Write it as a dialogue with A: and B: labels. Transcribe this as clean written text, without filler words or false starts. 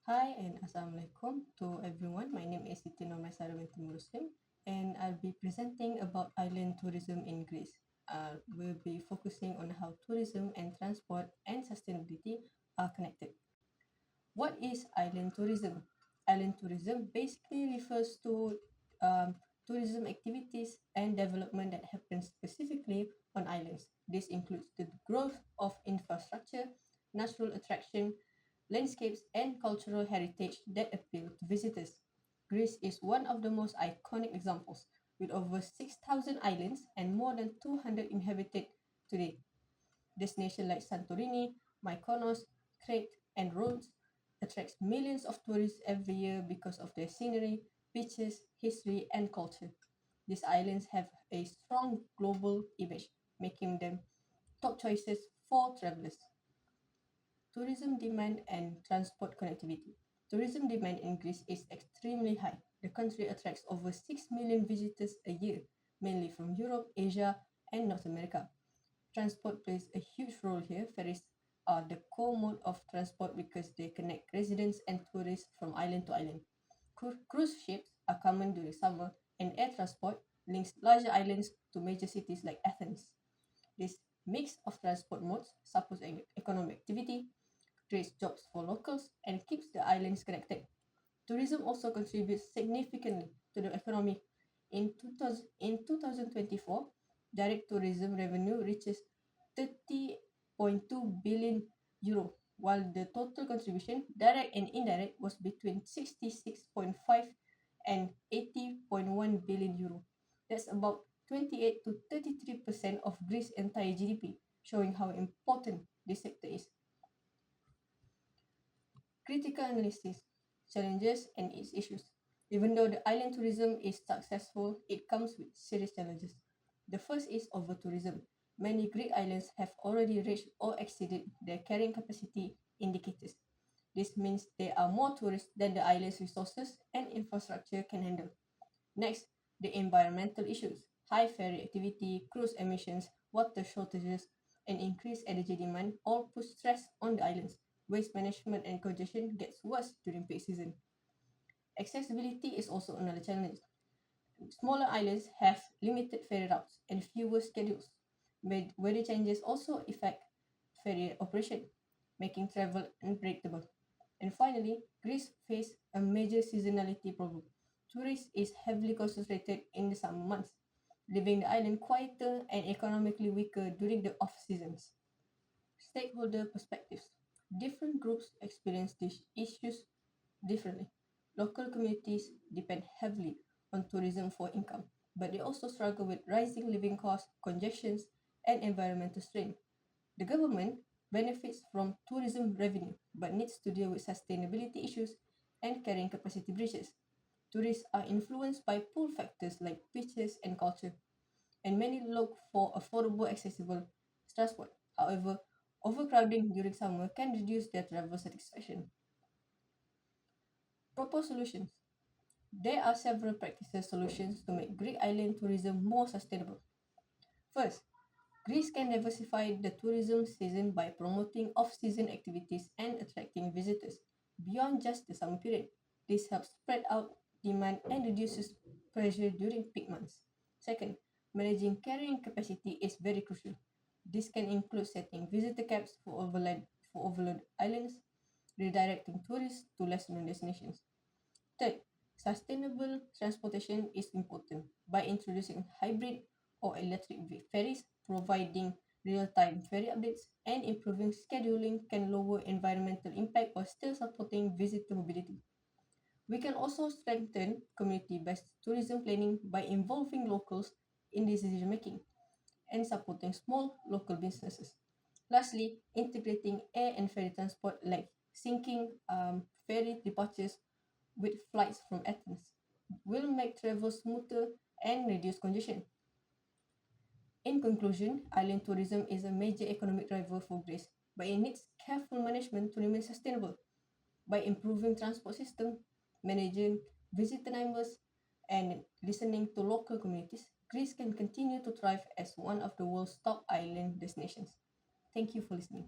A: Hi and Assalamualaikum to everyone. My name is Siti Nurmaisarah binti Murrusslim and I'll be presenting about island tourism in Greece. We'll be focusing on how tourism and transport and sustainability are connected. What is island tourism? Island tourism basically refers to tourism activities and development that happens specifically on islands. This includes the growth of infrastructure, natural attraction, landscapes, and cultural heritage that appeal to visitors. Greece is one of the most iconic examples, with over 6,000 islands and more than 200 inhabited today. Destinations like Santorini, Mykonos, Crete, and Rhodes attracts millions of tourists every year because of their scenery, beaches, history, and culture. These islands have a strong global image, making them top choices for travelers. Tourism demand and transport connectivity. Tourism demand in Greece is extremely high. The country attracts over 6 million visitors a year, mainly from Europe, Asia, and North America. Transport plays a huge role here. Ferries are the core mode of transport because they connect residents and tourists from island to island. Cruise ships are common during summer, and air transport links larger islands to major cities like Athens. This mix of transport modes supports economic activity, creates jobs for locals, and keeps the islands connected. Tourism also contributes significantly to the economy. In 2024, direct tourism revenue reaches 30.2 billion euro, while the total contribution, direct and indirect, was between 66.5 and 80.1 billion euro. That's about 28 to 33% of Greece's entire GDP, showing how important this sector is. Critical analysis, challenges, and its issues. Even though the island tourism is successful, it comes with serious challenges. The first is over tourism. Many Greek islands have already reached or exceeded their carrying capacity indicators. This means there are more tourists than the island's resources and infrastructure can handle. Next, the environmental issues. High ferry activity, cruise emissions, water shortages, and increased energy demand all put stress on the islands. Waste management and congestion gets worse during peak season. Accessibility is also another challenge. Smaller islands have limited ferry routes and fewer schedules. Weather changes also affect ferry operation, making travel unpredictable. And finally, Greece faces a major seasonality problem. Tourism is heavily concentrated in the summer months, leaving the island quieter and economically weaker during the off seasons. Stakeholder perspectives. Different groups experience these issues differently. Local communities depend heavily on tourism for income, but they also struggle with rising living costs, congestions, and environmental strain. The government benefits from tourism revenue but needs to deal with sustainability issues and carrying capacity breaches. Tourists are influenced by pull factors like beaches and culture, and many look for affordable, accessible transport. However, overcrowding during summer can reduce their travel satisfaction. Proposed solutions. There are several practical solutions to make Greek island tourism more sustainable. First, Greece can diversify the tourism season by promoting off-season activities and attracting visitors beyond just the summer period. This helps spread out demand and reduces pressure during peak months. Second, managing carrying capacity is very crucial. This can include setting visitor caps for overload islands, redirecting tourists to less known destinations. Third, sustainable transportation is important by introducing hybrid or electric ferries, providing real-time ferry updates, and improving scheduling can lower environmental impact while still supporting visitor mobility. We can also strengthen community-based tourism planning by involving locals in decision making and supporting small local businesses. Lastly, integrating air and ferry transport like syncing ferry departures with flights from Athens will make travel smoother and reduce congestion. In conclusion, island tourism is a major economic driver for Greece, but it needs careful management to remain sustainable. By improving transport system, managing visitor numbers, and listening to local communities, Greece can continue to thrive as one of the world's top island destinations. Thank you for listening.